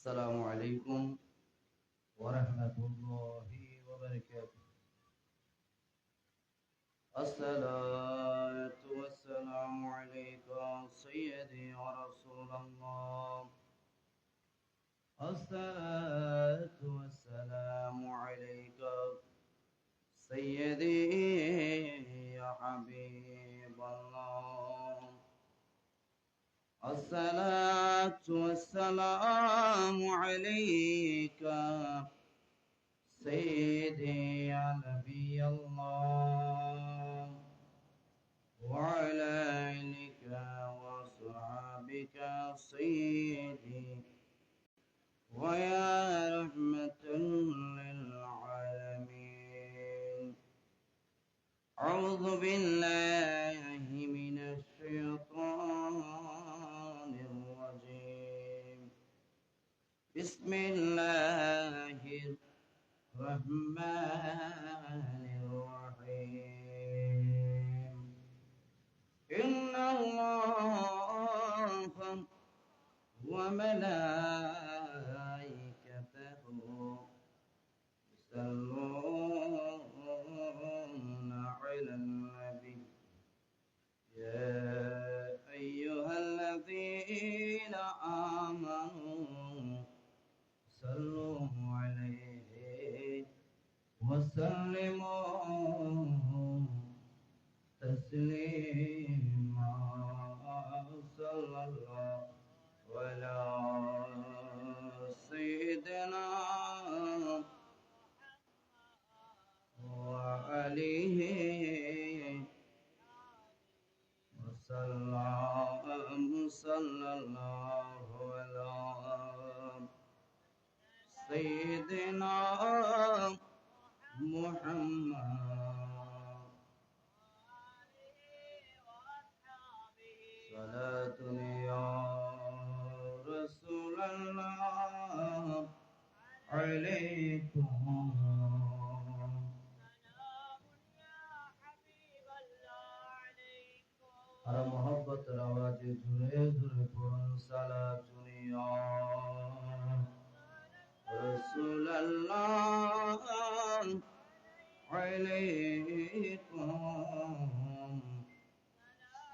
السلام عليكم ورحمة الله وبركاته. الصلاة والسلام عليك سيدي ورسول الله. الصلاة والسلام عليك سيدي يا حبيب الله. الصلاة والسلام عليك سيدي يا نبي الله، وعلى آلك وصحبك سيدي ويا رحمة للعالمين. أعوذ بالله من الشيطان الرجيم. بسم الله الرحمن الرحيم. إن الله وملائكته يصلون على النبي يا أيها الذين آمنوا صلوا عليه وسلموا تسليما. صلى الله على سيدنا وآله وسلم. صلى الله على سيدنا محمد. صلاة يا رسول الله عليكم. আর মোহব্বতের আওয়াজে জুড়ে জুড়ে পড়ুন সালাত ইয়া রাসূলুল্লাহ আলাইকুম।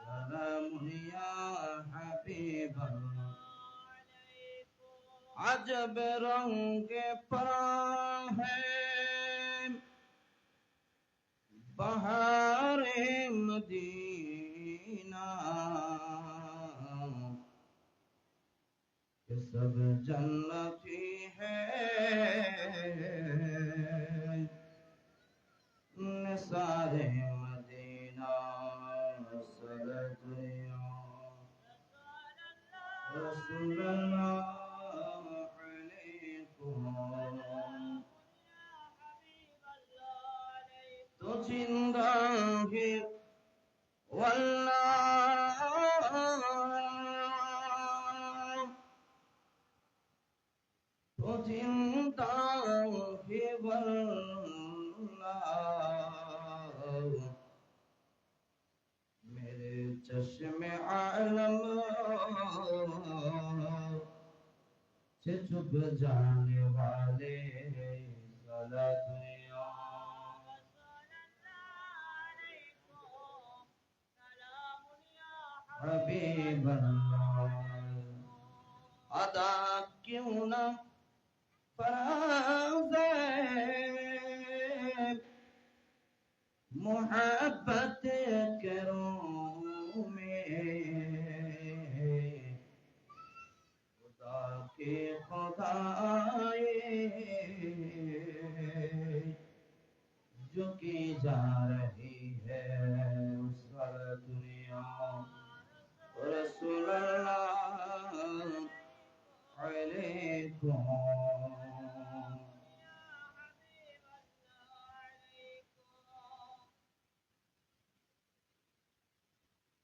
সালাম ইয়া হাবিবাল্লাহ। अजब रंग परा है बहारे मदीना, ये सब जन्नती है निसारे मदीना। सल्लल्लाहु रसूलल्लाह तो जिंदा है वल्लाह, तो जिंदा है वल्लाह। मेरे चश्मे आलम से छुप जाने वाले सलात या हबीब अल्लाह। अदा क्यों न फराज़ मोहब्बत करूं में, खुदा के खुदाए जो की जा रही है उस सारा दुनिया। रसूलल्लाह अलैकुम।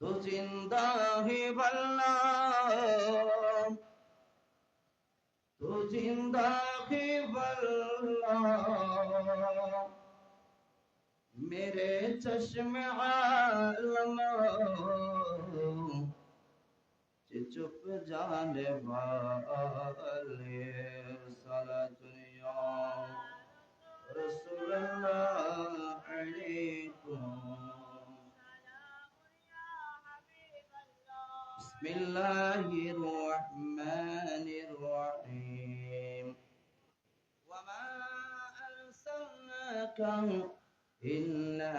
तो जिंदा है वल्लाह, तो जिंदा है वल्लाह। मेरे चश्मे आलम से चुप जाने वाले الله الرحمن الرحيم وما أرسلناك إلا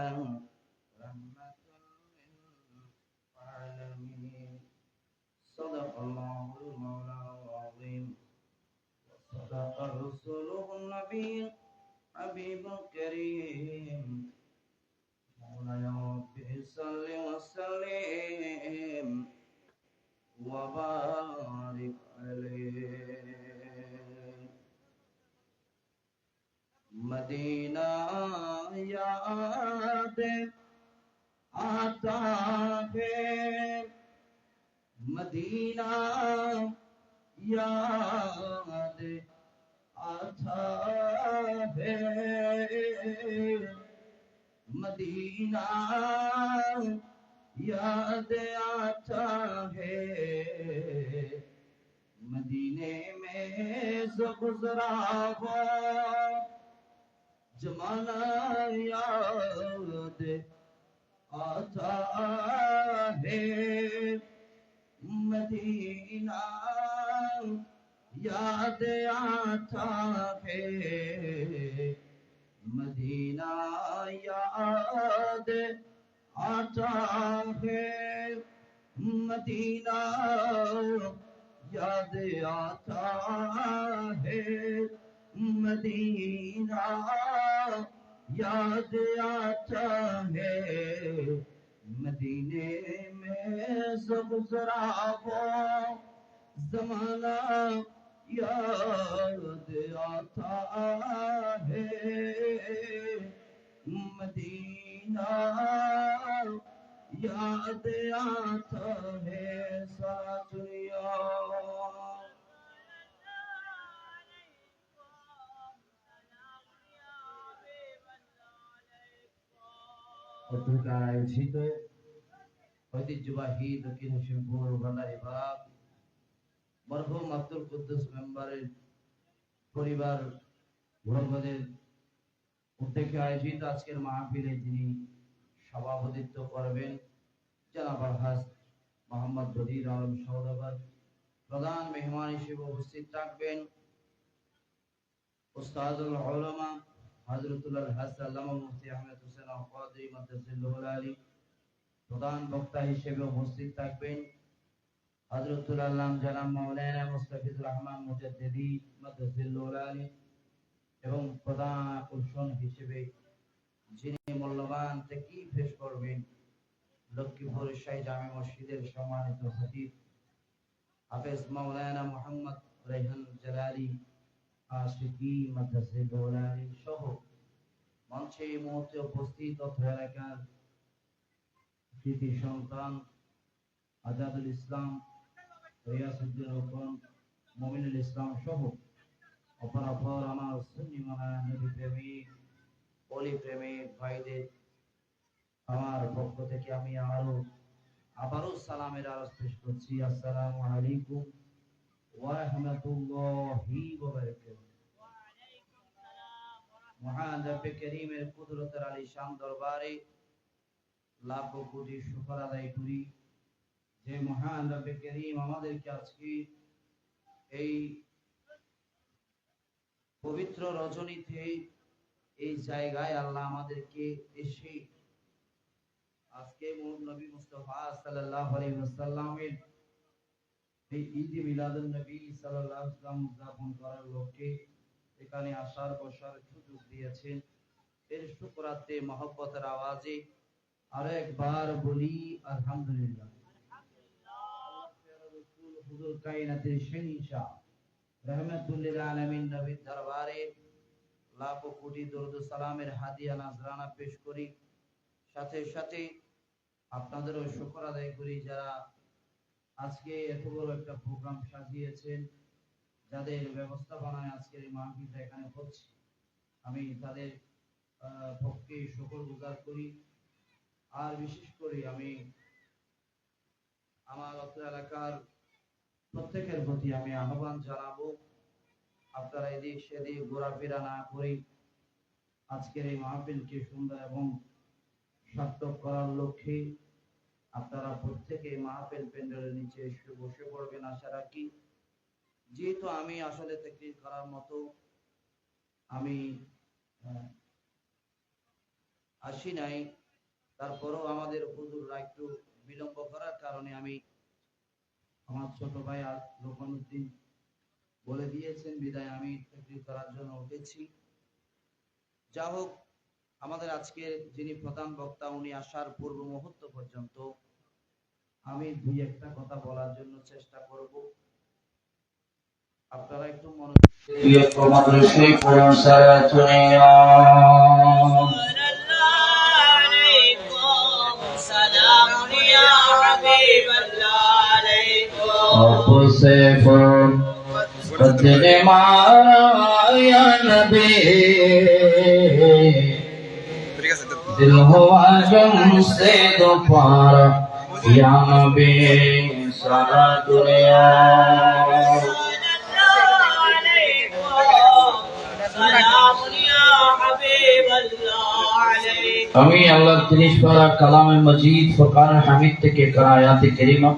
رحمة للعالمين صدق الله المولى العظيم وصدق رسوله النبي حبيب الكريم مولاي رب صل وسلم وبارك عليه मदीना याद आता है मदीना याद आता है मदीना याद आता है मदीने में जो गुजरा हो जमाना याद आता है मदीना याद आता है मदीना याद आता है मदीना याद आता है मदीना याद आता है मदीने में जो गुजरा वो जमाना याद आता है मदीना याद आता है साथिया আয়োজিত ঐতিহ্যবাহী দক্ষিণ শিবপুর ভান্ডারিপাড়া মরহুম আব্দুল কুদ্দুস মেম্বারের পরিবার বর্গদের উদ্যোগে আয়োজিত আজকের মাহফিলে যিনি সভাপতিত্ব করবেন জনাব আলহাজ মোহাম্মদ বদির আলম সওদাগর প্রধান মেহমান হিসেবে উপস্থিত থাকবেন উস্তাদুল উলামা হযরতুল আলহাজ আল্লামা মুফতি আহমেদ হোসেন আল-কাদরি মাদ্রাসাতুল আলী প্রধান বক্তা হিসেবে উপস্থিত থাকবেন হযরতুল আল্লাম জনাব মাওলানা মুস্তাফিজুর রহমান মুজাদ্দিদি মাদ্রাসাতুল আলী এবং প্রধান আকর্ষণ হিসেবে যিনি মূল্যবান তাকীফ পেশ করবেন লক্ষ্মীপুর শাহী জামে মসজিদের সম্মানিত খতিব হাফেজ মাওলানা মুহাম্মদ রায়হান জালালি আশিকি মাদ্রাসাতুল আলী সহ মঞ্চে এই মুহূর্তে উপস্থিত অত্র এলাকার কৃতি সন্তান আজাদুল ইসলাম রিয়াসউদ্দিন রোকন মুমিনুল ইসলাম সহ অপরাপর আমার সুন্নি মাওলানা নবী প্রেমিক ওলি প্রেমিক ভাইদের আমার পক্ষ থেকে আমি আবারও সালামের আরজ পেশ করছি আসসালামু আলাইকুম ওয়া রাহমাতুল্লাহি ওয়া বারাকাতুহু মহান রব্বে করিমের কুদরতের আলিশান দরবারে লাখো কোটি শুকর আদায় করি যে মহান রব্বে করিম আমাদেরকে আজকে এই পবিত্র রজনীতে এই জায়গায় আল্লাহ আমাদেরকে এসে আজকে নবী মুস্তাফা সাল্লাল্লাহু আলাইহি ওয়াসাল্লামের এই ঈদ মিলাদুন নবী সাল্লাল্লাহু আলাইহি ওয়াসাল্লাম উদযাপন করার লক্ষ্যে এখানে আসার বসার সুযোগ দিয়েছেন এর শুকরাতে মহব্বতের আওয়াজে আরো একবার বলি আলহামদুলিল্লাহ রাসূল হুজুর কায়নাতের শহীনশাহ রাহমাতুল লিল আলামিন নবীর দরবারে লাখো কোটি দরুদ ও সালামের হাদিয়া নাজরানা পেশ করি সাথে সাথে আপনাদেরও শুকর আদায় করি যারা আজকে এত বড় একটা প্রোগ্রাম সাজিয়েছেন যাদের ব্যবস্থাপনায় আজকের এই মাহফিলটা এখানে হচ্ছে আমি তাদের পক্ষে শুকরগুজার করি আর বিশেষ করে আমি আমার অত্র এলাকার প্রত্যেকের প্রতি আমি আহ্বান জানাবো আপনারা এদিক সেদিক ঘোরাফেরা না করে আজকের এই মাহফিলকে সুন্দর এবং সার্থক করার লক্ষ্যে আপনারা প্রত্যেকে মাহফিল প্যান্ডেলের নিচে এসে বসে পড়বেন আশা রাখি। যেহেতু আমি আসলে তাকরীর করার মতো আমি আসি নাই, তারপরেও আমাদের হুজুররা একটু বিলম্ব করার কারণে আমি আমার ছোট ভাই লোকমানুদ্দিন বলে দিয়েছেন বিদায় আমি তাকরীর করার জন্য উঠেছি। যা হোক, আমাদের আজকের যিনি প্রধান বক্তা উনি আসার পূর্ব মুহূর্ত পর্যন্ত আমি দুই একটা কথা বলার জন্য চেষ্টা করব। আপনারা একটু মনোযোগ दिल हुआ जम से दोबारा या नबी सारा दुनिया আমি আল্লাহ 30 পারা কালামে মজিদ ফুরকান হামিদ থেকে আয়াতে কারিমা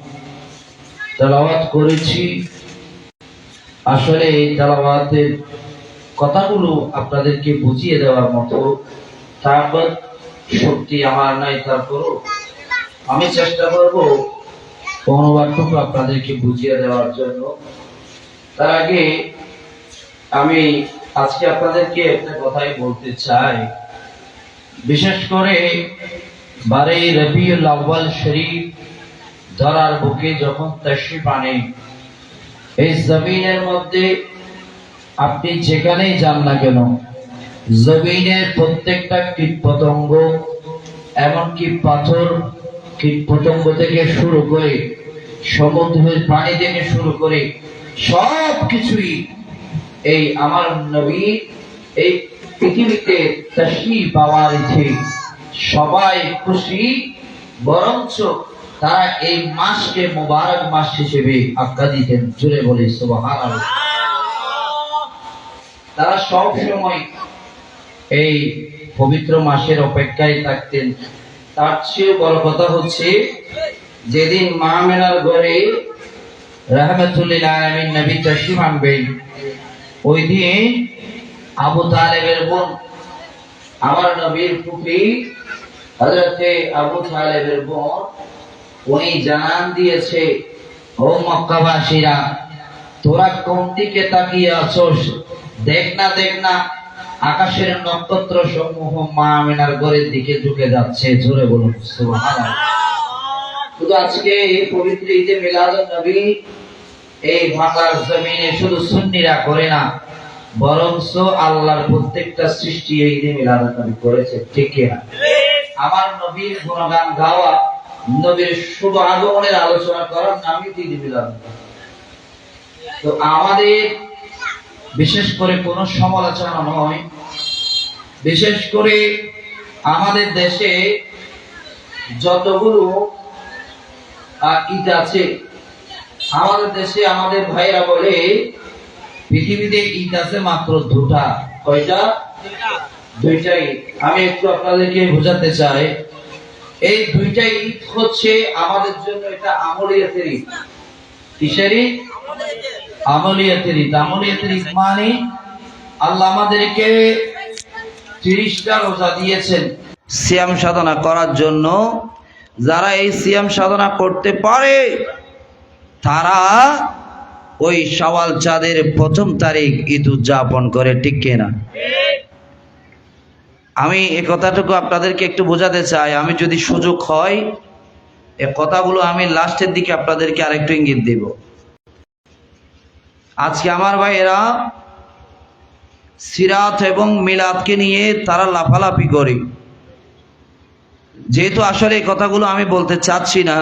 তেলাওয়াত করেছি। আসলে এই তেলাওয়াতের কথাগুলো আপনাদেরকে বুঝিয়ে দেওয়ার মতো তাকত শক্তি আমার নাই, তারপরও আমি চেষ্টা করব অনুবাদটুকু আপনাদেরকে বুঝিয়ে দেওয়ার জন্য। তার আগে আমি আজকে আপনাদেরকে একটা কথাই বলতে চাই। বিশেষ করে 12 রবিউল আউয়াল শরীফ ধরার বুকে যখন তাশরীফ আনে, এই জমিনের মধ্যে আপনি যেখানেই যান না কেন, জমিনের প্রত্যেকটা কীটপতঙ্গ, এমনকি পাথর কীটপতঙ্গ থেকে শুরু করে সমুদ্রের পানি থেকে শুরু করে সব কিছুই এই আমার নবী এই পৃথিবীতে তাশরীফ পাওয়ার ইচ্ছে সবাই খুশি, বরঞ্চ তারা এই মাসকে মুবারক মাস হিসেবে আখ্যা দিতেন। জুড়ে বলি সুবহানাল্লাহ। তারা সব সময় এই পবিত্র মাসের অপেক্ষায় থাকতেন। তার চেয়ে বড় কথা হচ্ছে যেদিন মা আমিনার ঘরে রাহমাতুল লিল আলামিন নবী তাশরীফ আনবেন, ওই দিন আবু তালেবের বোন আমার নবীর ফুফি হযরতে আবু তালেবের বোন উনি জানান দিয়েছে, ও মক্কাবাসীরা, তোরা কোন দিকে তাকিয়ে আছোস? দেখ না আকাশের নক্ষত্র সমূহ মা আমিনার ঘরের দিকে ঝুঁকে যাচ্ছে। জোরে বলুন সুবহানাল্লাহ। শুধু আজকে এই পবিত্র ঈদে মিলাদুন নবী এই বাংলার জমিনে শুধু সুন্নিরা করে না, বরঞ্চ আল্লাহর প্রত্যেকটা সৃষ্টি এই ঈদে মিলাদুন নবী করেছে। ঠিক কি না? আমার নবীর গুণগান গাওয়া, নবীর শুভ আগমনের আলোচনা করার নামই ঈদে মিলাদুন নবী। তো আমাদের বিশেষ করে কোনো সমালোচনা নয়, বিশেষ করে আমাদের দেশে যতগুলো ঈদ আছে, আমাদের দেশে আমাদের ভাইরা বলে পৃথিবীতে ঈদ আছে মাত্র দুটা। কয়টা? দুইটাই। আমি একটু আপনাদেরকে বোঝাতে চাই, এই দুইটাই ঈদ হচ্ছে আমাদের জন্য এটা আমলিয়াতের ঈদ। কিসের ঈদ? আমলিয়াতের ঈদ। আমলিয়াতের ঈদ মানে আল্লাহ আমাদেরকে 30টা রোজা দিয়েছেন সিয়াম সাধনা করার জন্য। যারা এই সিয়াম সাধনা করতে পারে তারা ওই শাওয়াল চাঁদের 1ম তারিখ ঈদ উদযাপন করে। ঠিক কিনা? আমি এই কথাটুকু আপনাদেরকে একটু বোঝাতে চাই। আমি যদি সুযোগ হয় এই কথাগুলো আমি লাস্টের দিকে আপনাদেরকে আরেকটু ইঙ্গিত দেব। আজকে আমার ভাইয়েরা সিরাত এবং মিলাদকে নিয়ে তারা লাফালাফি করে, যেহেতু আসলে এই কথাগুলো আমি বলতে চাচ্ছি না,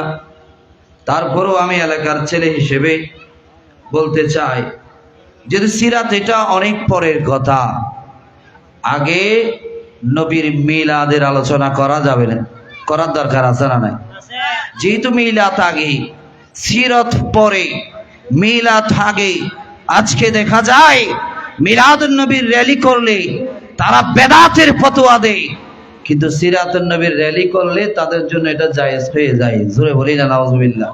তারপরেও আমি এলাকার ছেলে হিসেবে বলতে চাই। যদি সিরাত এটা অনেক পরের কথা, আগে নবীর মিলাদের আলোচনা করা যাবে না, করার দরকার আছে না নাই? যেহেতু মিলাদ আগে, সিরাত পরে, মিলাদ আগে, আজকে দেখা যায় মিলাদুন নবীর র্যালি করলে তারা বেদাতের ফতোয়া দেয়, কিন্তু সিরাতুন নবীর র্যালি করলে তাদের জন্য এটা জায়েজ হয়ে যায়। জোরে বলি না নাউজুবিল্লাহ।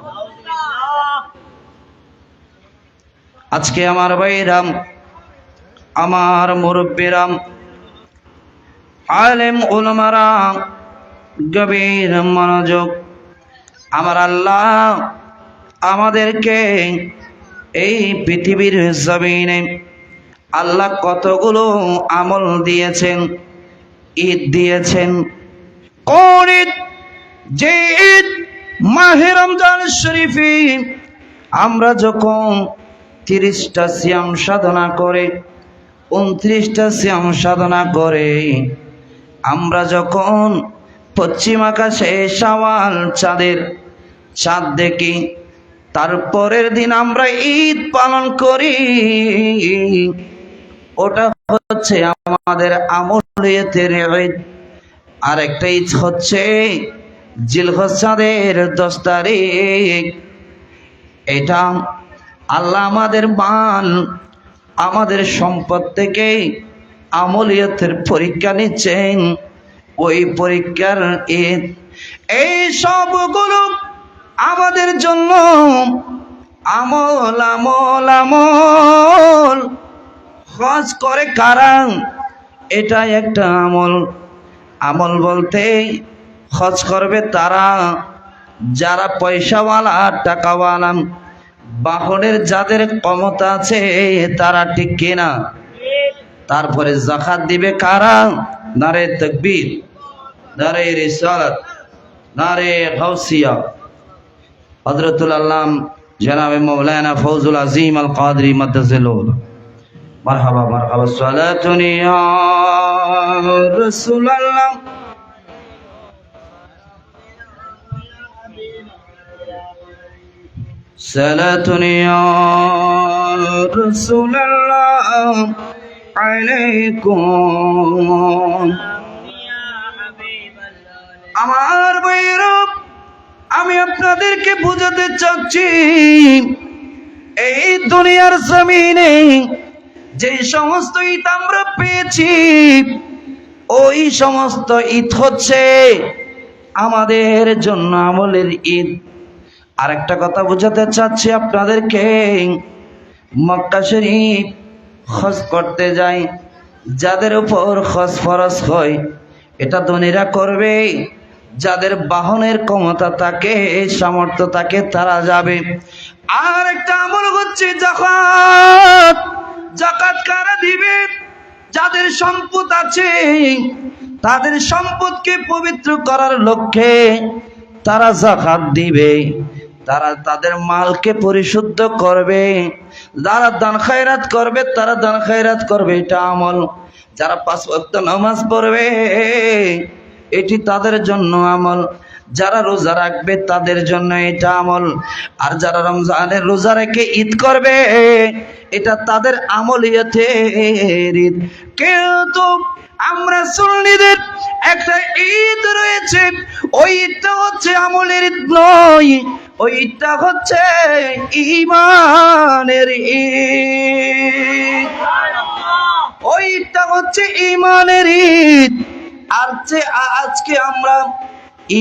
আজকে আমার ভাইরাম, আমার মুরব্বিরাম, আলেম উলামারা, গভীর মনোযোগ। আমার আল্লাহ আমাদেরকে এই পৃথিবীর জমিনে আল্লাহ কতগুলো আমল দিয়েছেন, ঈদ দিয়েছেন। কোন ঈদ? যে ঈদ মাহে রমজান শরীফে আমরা যখন 30টা সিয়াম সাধনা করে, 29টা সিয়াম সাধনা করে আমরা যখন পশ্চিম আকাশে শাওয়াল চাঁদ দেখি, তারপরের দিন আমরা ঈদ পালন করি। ওটা হচ্ছে আমাদের আমলিয়াতের ঈদ। আর একটা ঈদ হচ্ছে জিলহজ চাঁদের 10 তারিখ। এটা আল্লাহ আমাদের মাল, আমাদের সম্পদ থেকে আমলিয়াতের পরীক্ষা নিচ্ছেন। ওই পরীক্ষার ঈদ। এই সবগুলো আমাদের জন্য আমল আমল আমল। হজ করে কারা? এটা একটা আমল। আমল বলতে হজ করবে তারা যারা পয়সাওয়ালা, টাকাওয়ালা, বাহনের যাদের ক্ষমতা আছে তারা, ঠিক কিনা? তারপরে যাকাত দিবে কারা? নারে তাকবীর, নারে রিসালাত, নারে গাউসিয়া। হযরতুল আল্লাম জনাবে মাওলানা ফৌজুল আজিম আল কাদরি মাদ্দাজিলুল। মারহাবা মারহাবা। সালাতুন ইয়া রাসূলুল্লাহ, সালাতুন ইয়া রাসূলুল্লাহ আলাইকুম। আমার ভাইরা, আমি আপনাদেরকে বোঝাতে চাচ্ছি এই দুনিয়ার জমিনে যে সমস্ত ঈদ আমরা পেয়েছি, ওই সমস্ত ঈদ হচ্ছে আমাদের জন্য আমলের ঈদ। আরেকটা কথা বোঝাতে চাচ্ছি আপনাদেরকে, মক্কা শরীফ হজ করতে যাই, যাদের উপর হজ ফরজ হয় এটা ধনীরা করবে, যাদের বাহনের ক্ষমতা থাকে, সামর্থ্য থাকে তারা যাবে। আর একটা আমল হচ্ছে যাকাত। যাকাত কারা দিবে? যাদের সম্পদ আছে, তাদের সম্পদকে পবিত্র করার লক্ষ্যে তারা যাকাত দিবে। তারা তাদের মালকে পরিশুদ্ধ করবে। যারা দান খায়রাত করবে তারা দান খায়রাত করবে, এটা আমল। যারা 5 ওয়াক্ত নামাজ পড়বে এটি তাদের জন্য আমল। যারা রোজা রাখবে তাদের জন্য এটা আমল। আর যারা রমজানের রোজা রেখে ঈদ করবে এটা তাদের আমলিয়াতের ঈদ। কিন্তু আমরা সুন্নিদের একটা ঈদ রয়েছে, ওই ঈদটা হচ্ছে আমলের ঈদ নয়, ওই ঈদটা হচ্ছে ঈমানের ঈদ। ওই ঈদটা হচ্ছে ঈমানের ঈদ। আর যে আজকে আমরা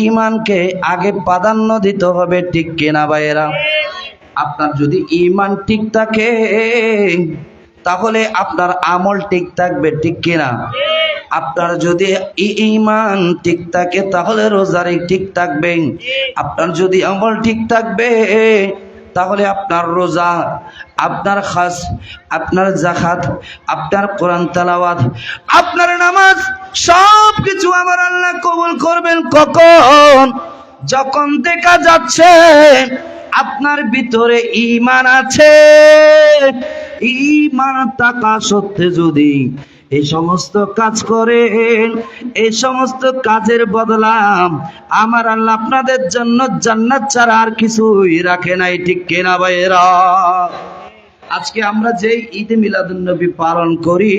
ঈমানকে আগে প্রাধান্য দিতে হবে, ঠিক কিনা ভাইয়েরা? আপনার যদি ঈমান ঠিক থাকে তাহলে আপনার আমল ঠিক থাকবে, ঠিক কিনা? আপনার যদি ঈমান ঠিক থাকে তাহলে রোজারি ঠিক থাকবে। আপনার যদি আমল ঠিক থাকবে তাহলে আপনার রোজা, আপনার খাস, আপনার যাকাত, আপনার কোরআন তেলাওয়াত, আপনার নামাজ সব কিছু আমার আল্লাহ কবুল করবেন। কখন? যখন দেখা যাচ্ছে আপনার ভিতরে ঈমান আছে। ঈমান থাকা সত্ত্বে যদি এই সমস্ত কাজ করেন, এই সমস্ত কাজের বদলা আমার আল্লাহ আপনাদের জন্য জান্নাত ছাড়া আর কিছুই রাখে নাই, ঠিক কিনা ভাইয়েরা? আজকে আমরা যে ঈদ মিলাদুন নবী পালন করি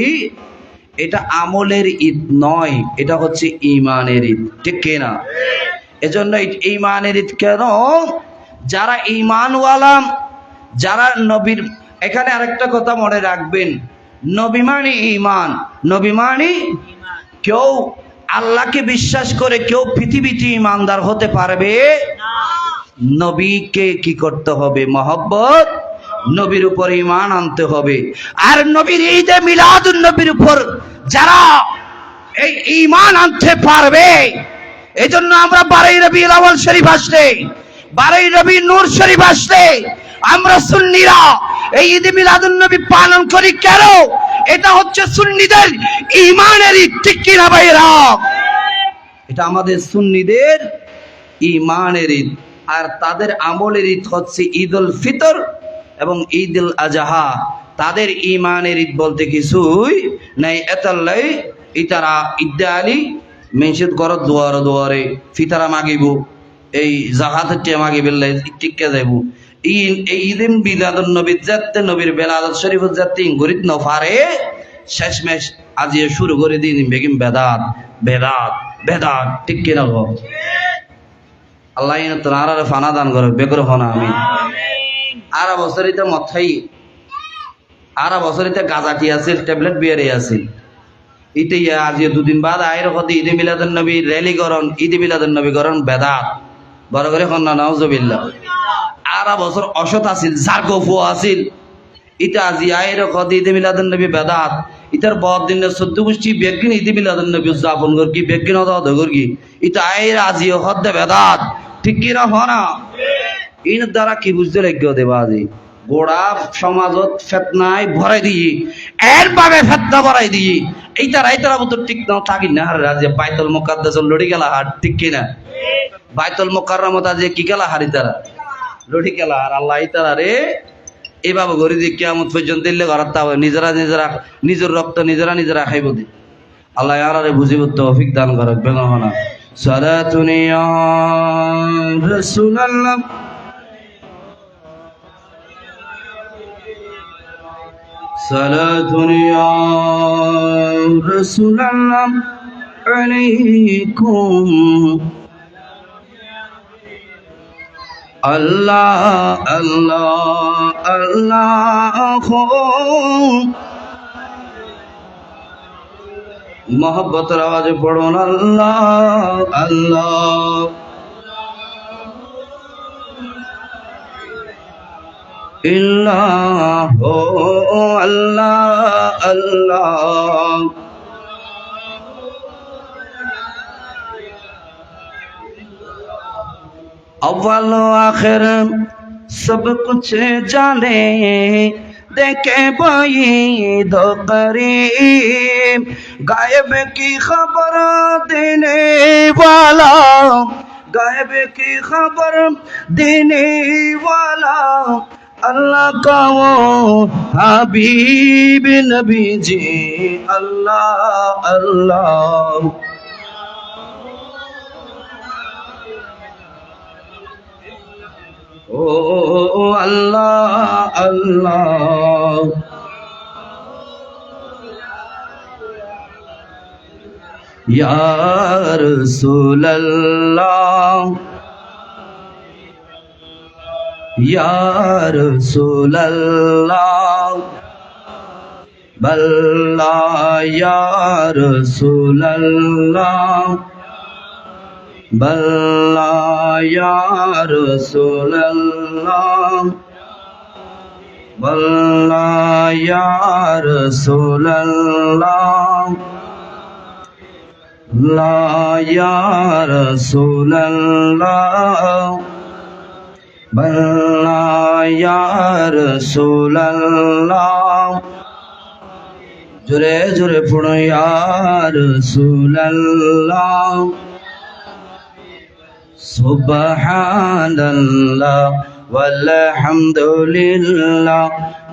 এটা আমলের ঈদ নয়, এটা হচ্ছে ঈমানের ঈদ, ঠিক কিনা? এজন্য ঈমানের ঈদ কেন? যারা ঈমানওয়ালা, যারা নবীর, এখানে আরেকটা কথা মনে রাখবেন, নবী মানে ঈমান। নবী মানে কেউ আল্লাহকে বিশ্বাস করে কেউ পৃথিবীতে ইমানদার হতে পারবে না। নবীকে কি করতে হবে? মহব্বত, নবীর উপর ঈমান আনতে হবে। আর নবীর ঈদে মিলাদুন নবীর উপর যারা এই ঈমান আনতে পারবে, এজন্য আমরা 12 রবিউল আউয়াল শরীফ আসলে, 12 রবি নূর শরীফ আসলে আমরা সুন্নিরা এই ঈদে মিলাদুন নবী পালন করি। কেন? এটা হচ্ছে সুন্নিদের ঈমানের ঈদ, ঠিক কি না ভাইরা? এটা আমাদের সুন্নিদের ঈমানের ঈদ। আর তাদের আমলের ঈদ হচ্ছে ঈদুল ফিতর এবং ঈদুল আজহা। তাদের ঈমানের ঈদ বলতে কিছুই নাই। এতাল্লাই ইতারা ঈদে আলী মেনশিদ ঘর দুয়ারে দুয়ারে ফিতারা মাগিব, এই জাকাতের টিয়া মাগিবেল্লাই টিকা যাইব। এই ঈদে মিলাদুন নবী যাতে নবীর বেলাদত শরীফ যাতে গরিত নফারে শেষমেশ আজিয়ে শুরু করে দিন বেগিম বেদাত বেদাত বেদাত, ঠিক কিনা গো? আল্লাহ তারা ফানা দান করে বেগর হনা আমি আর বছরিতে মথাই আর বছরিতে গাজাটি আছিল, ট্যাবলেট বিয়ারে আছিল। ইতে আজ দুদিন বাদ আয়ের কথা ঈদে মিলাদুন নবী র্যালি করন, ঈদে মিলাদুন নবী করন বেদাত বড় করে কন্যা নাউজুবিল্লাহ। আর বছর অসৎ আছিল, জারগফু আছিল। ইটা আজি আয়ের কথা ঈদে মিলাদুন নবী বেদাত। ইতার বদ দিনের 14 গোষ্ঠী বেগিন ঈদে মিলাদুন নবী উদযাপন করকি, বেগিন হদ করকি। ইটা আয়ের আজি হদ্দে বেদাত, ঠিক কি না হনা? ইন দ্বারা কি বুঝতে লাগবে দেবা? আজি গোড়া সমাজত ফেতনায় ভরাই দিয়ে এর ভাবে ফেতনা ভরাই দিয়ে এইটার মতো ঠিক না থাকি না। আর রাজে বাইতুল মুকাদ্দাস লড়ি গেলা হাট, ঠিক কিনা? বাইতুল মুকাররমত আজ কি গেলা হারি তারা লড়ি গেলা। আর আল্লাহ তারা রে এইভাবে ঘরে দিয়ে কিয়ামত পর্যন্ত দিলে ঘর তা নিজেরা নিজেরা নিজের রক্ত নিজেরা নিজেরা খাইব দি। আল্লাহ আরে বুঝিব তৌফিক দান করক। বেগহনা সালাতুন ইয়া রাসূলুল্লাহ সালাতুন ইয়া রাসূলুল্লাহ আলাইকুম আল্লাহ আল্লাহ আল্লাহ। মোহব্বতের আওয়াজে পড়ুন আল্লাহ আল্লাহ। ইল্লাহ আল্লাহ আল্লাহ। अव्वल आखिर सब कुछ जाने देखे भाई दो करीब गायब की खबर देने वाला, गायब की खबर देने वाला अल्लाह का वो हबीब नबी जी अल्लाह अल्लाह। ओ अल्लाह अल्लाह। या रसूल अल्लाह या रसूल अल्लाह बल्ला या रसूल अल्लाह बल्ला या रसूल अल्लाह बल्ला या रसूल अल्लाह ला या रसूल अल्लाह बल्ला या रसूल अल्लाह। जुरे जुरे पढ़ो या रसूल अल्लाह। सुबहानल्लाह वल्हम्दुलिल्लाह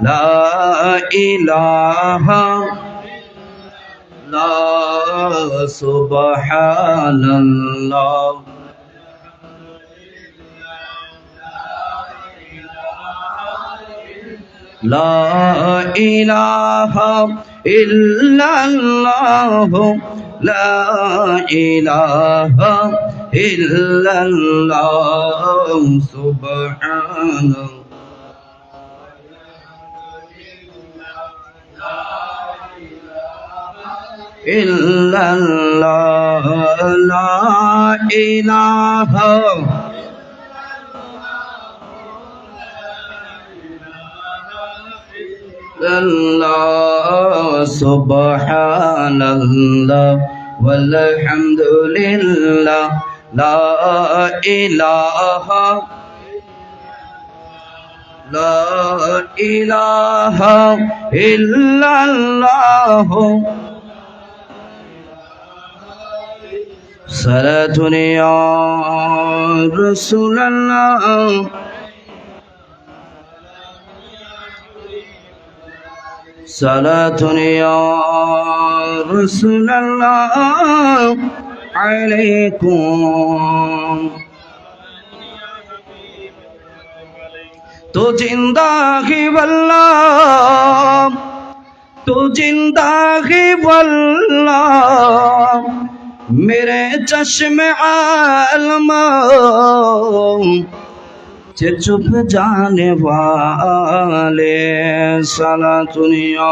ला इलाहा ला सुबहानल्लाह ला इलाहा इल्लल्लाह ला इलाहा इल्लल्लाह सुबहानल्लाह। ইল্লাল্লাহ লা ইলাহা ইল্লাল্লাহ সুবহানাল্লাহ walhamdulillah la ilaha illallah salatun ya Rasulullah salatun ya Rasulullah alaikum तो जिंदा ही वल्लाह तो जिंदा ही वल्लाह मेरे चश्मे आलमा से चुप जाने वाले सलातुनिया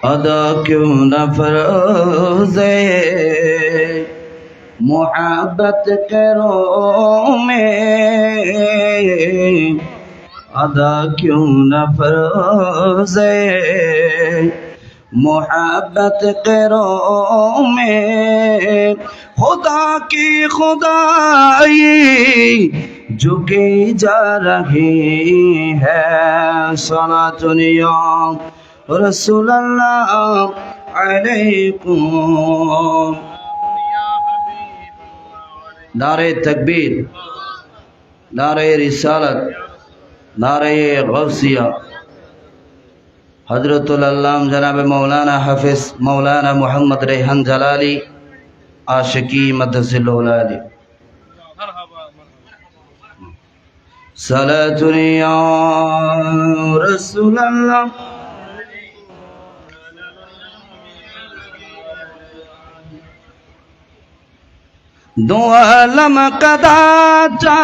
अदा क्यों न फरोज़े मोहब्बत करो में अदा क्यों न फरोज़े मोहब्बत करो में खुदा की खुदाई झुकी जा रही है सलातुनिया रसूलल्लाह अलैकुम नारे तकबीर नारे रिसालत नारे गौसिया हजरतुल अल्लाम जनाब मौलाना हाफिज मौलाना मोहम्मद रेहान जलाली आशिकी मदसिल्लुल आली सलातुन या रसूलल्लाह दो आलम का दाता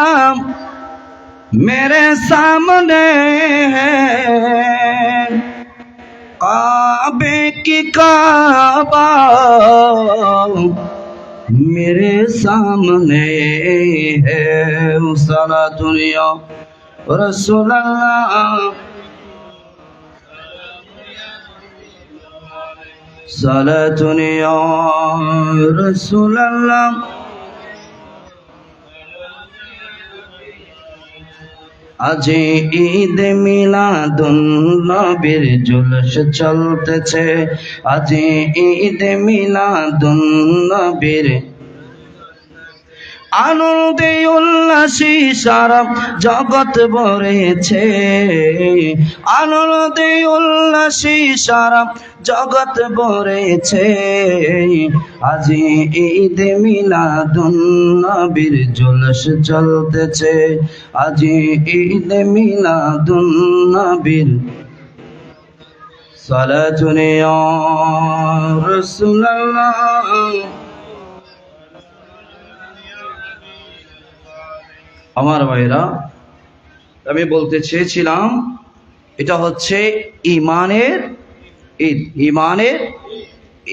मेरे सामने है काबे की काबा मेरे सामने है सलातुन या रसूलल्लाह सलातुन या रसूलल्लाह आज ईद मिलादुन नबीर जुलूस चलतेছে आज ईद मिलादुन नबीर आनंदे उल्लासे सारा जगत भरेছে आनंदे उल्लासे सारा जगत भरेছে आज ईद मिलादुन नबीर जुलूस चलतेছে आज ईद मिलादुन नबीर सालातुन या रसूलल्लाह আমার ভাইরা আমি বলতে চেয়েছিলাম এটা হচ্ছে ঈমানের ঈদ ঈমানের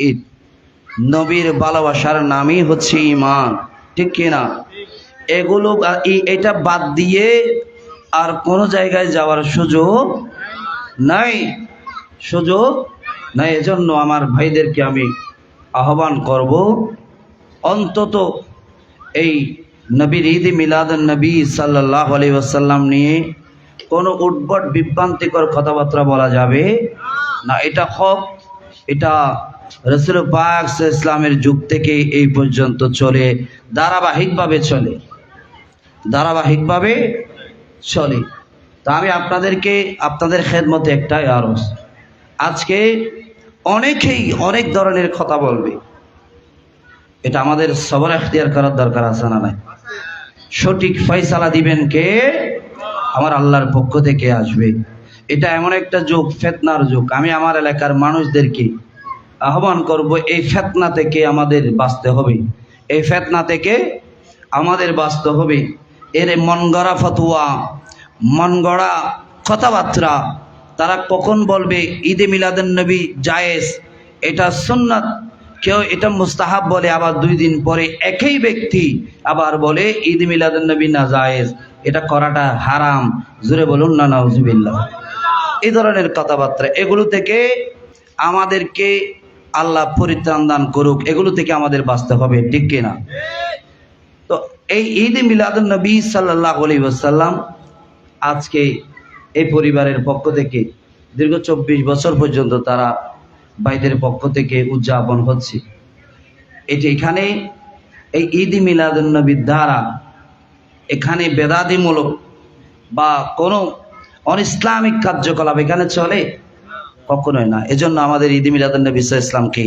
ঈদ নবীর ভালোবাসার নামই হচ্ছে ঈমান ঠিক কি না এগুলো এটা বাদ দিয়ে আর কোন জায়গায় যাওয়ার সুযোগ নাই এজন্য আমার ভাইদেরকে আমি আহ্বান করব অন্তত এই নবীর ঈদ মিলাদুন নবী সাল্লাল্লাহু আলাইহি ওয়াসাল্লাম নিয়ে কোনো উদ্ভট বিভ্রান্তিকর কথাবার্তা বলা যাবে না এটা হক এটা রাসূল পাক সাল্লাল্লাহু আলাইহি ওয়াসাল্লামের যুগ থেকে এই পর্যন্ত চলে ধারাবাহিকভাবে চলে তা আমি আপনাদেরকে আপনাদের খেদমতে একটাই আরজ আজকে অনেকেই অনেক ধরনের কথা বলবে এটা আমাদের সবর ইখতিয়ার করার দরকার আছে না নাই সঠিক ফয়সালা দিবেন কে আমার আল্লাহর পক্ষ থেকে আসবে এটা এমন একটা যুগ ফিতনার যুগ আমি আমার এলাকার মানুষদেরকে আহ্বান করব এই ফিতনা থেকে আমাদের বাঁচতে হবে এর মন গড়া ফতোয়া মন গড়া কথাবার্তা, তারা কখন বলবে ঈদে মিলাদুন নবী জায়েজ, এটা সুন্নাত, কেউ এটা মুস্তাহাব বলে, আবার 2 দিন পরে একই ব্যক্তি আবার বলে ঈদ মিলাদুন নবী না জায়েজ, এটা করাটা হারাম। জোরে বলুন না নাউজুবিল্লাহ। এই ধরনের কথাবার্তা, এগুলো থেকে আমাদেরকে আল্লাহ পরিত্রাণ দান করুক, এগুলো থেকে আমাদের বাঁচতে হবে, ঠিক কিনা? তো এই ঈদ মিলাদুন নবী সাল্লাল্লাহু আলাইহি ওয়াসাল্লাম আজকে এই পরিবারের পক্ষ থেকে দীর্ঘ 24 বছর পর্যন্ত তারা ভাইদের পক্ষ থেকে উদযাপন হচ্ছে। এখানে এই ঈদ মিলাদুন নবীর দ্বারা এখানে বেদাতিমূলক বা কোনো অনিসলামিক কার্যকলাপ এখানে চলে? কখনোই না। এজন্য আমাদের ঈদ মিলাদুন নবী সাল্লাল্লাহু আলাইহি ওয়াসাল্লামকে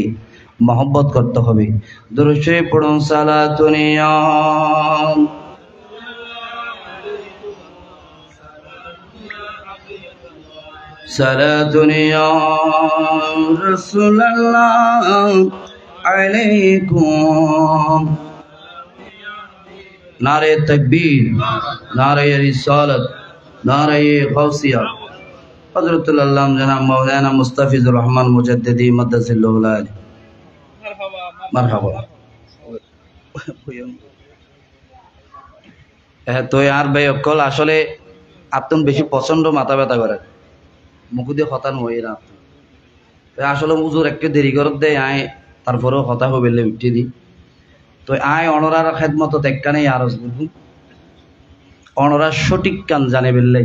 মহব্বত করতে হবে। দুরূদ শরীফ পড়ুন। সালাতুনিয়া সালাতুনিয়া রাসূলুল্লাহ আলাইকুম। নারে তাকবীর, নারে রিসালাত, নারে গাউসিয়া। হযরতুল আল্লাহ জনাব মাওলানা মুস্তাফিজুর রহমান মুজাদ্দিদি মাদ্দাসাল্লাহু আলাইহি। মারহাবা। হ্যাঁ, তো আর ভাই অকল আসলে আপনি বেশি পছন্দ মাথা ব্যথা করে মুখ দিয়ে কথা নয় না, আসলে হুজুর একটু দেরি করে দেয় আয়, তারপরেও কথা হবে উঠে দিই। তো আয় অনরার খেদমত একখানেই আরজ করব, অনরা সঠিক কান জানে বেললে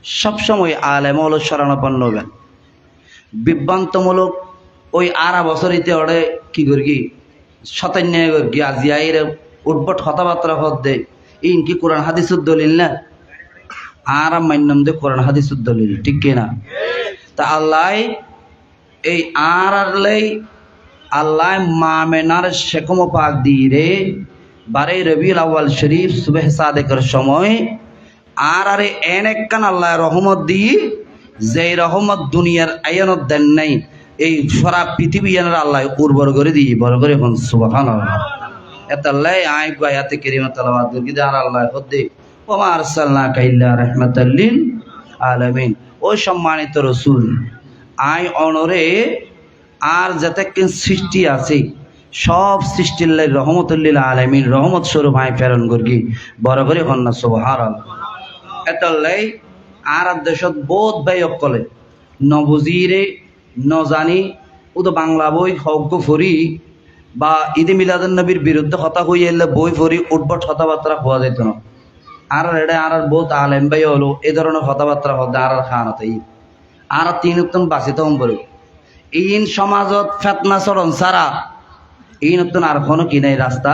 সবসময় আলেম হলো শরণাপন্ন হবেন। বিভ্রান্তমূলক ওই আরা বছরিতে ওরে কি করি শতান্য করি আজি আইর উদ্ভট কথাবার্তা হদ দে, ইনকি কোরআন হাদিসুর দলিল না, আর মান্যম দে কোরআন হাদিসুর দলিল, ঠিক কিনা? তা আল্লাহ এই আর আল্লাহ মামেনার শেকম পাক দিয়ে রে 12 রবিউল আউয়াল শরীফ সুবহ সাদেকের সময় আর এন একখান আল্লাহ রহমত দিয়ে, যে রহমত দুনিয়ার আয়ানত দেন নাই, এই সারা পৃথিবী আল্লাহ উর্বর করে দিয়ে বড় করে এখন সুবহানাল্লাহ। এত আল্লাহ আয় গায়াতে কারিমা তেলাওয়াত করি আর আল্লাহ হদ্দে ওমা আরসালনাকা ইল্লা রাহমাতাল লিল আলামিন। ও সম্মানিত রাসূল, আয় অনরে আর যাতে সৃষ্টি আছে সব সৃষ্টির লাই রহমতুল লিল আলামিন রহমত স্বরূপ আয় প্রেরণ করি বড় করে এখন না সুবহানাল্লাহ। এত আল্লাহ আর দেশত বহুত ভাই অকলে নবুজিরে নজানি ও তো বাংলা বই হজ্ঞ ফরি বা ঈদে মিলাদুন নবীর বিরুদ্ধে কথা হয়ে এলে বই ফরি উদ্ভট কথাবার্তা হওয়া যেত না। আর এটা আর বহুত আলেম ভাই হলো এই ধরনের কথাবার্তা হতে আর খানাতে আর 3 উত্তম বাঁচিত হম বলে ইন সমাজত ফেতনা চরণ ছাড়া এই নতুন আর কোনো কি নাই রাস্তা।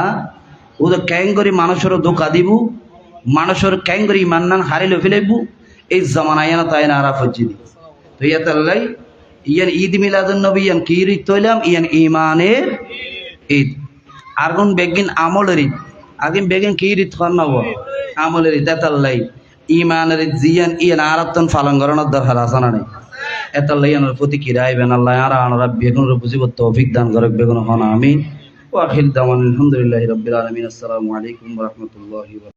ও তো ক্যাং করি মানুষেরও ধোকা দিব, মানুষের ক্যাং করি ইমান নান হারিলে ফেলাইব, এই জমানায় না তাই না আরা ফজি দি। তো ইয়াতাল্লাই ইয়ান ঈদ মিলাদুন নবী ইয়ান কি রীত তৈলাম, ইয়ান ইমানের ঈদ। আর কোন বেগিন আমলের ঈদ, আগিন বেগিন কি রীত খান্নাব আমলের ঈদ। এতাল্লাই ইমানের ঈদ জিয়ান ইয়ান আরাতন পালন করানোর দরকার আছে না নেই? এতাল্লাই ইয়ানোর প্রতি কি রাইবেন আল্লাহ আর আনরা বেগুন বুঝিব তৌফিক দান করক বেগুন হন। আমিন। ওয়া আখির দাওয়ানা আলহামদুলিল্লাহি রাব্বিল আলামিন। আসসালামু আলাইকুম ওয়া রাহমাতুল্লাহি ওয়া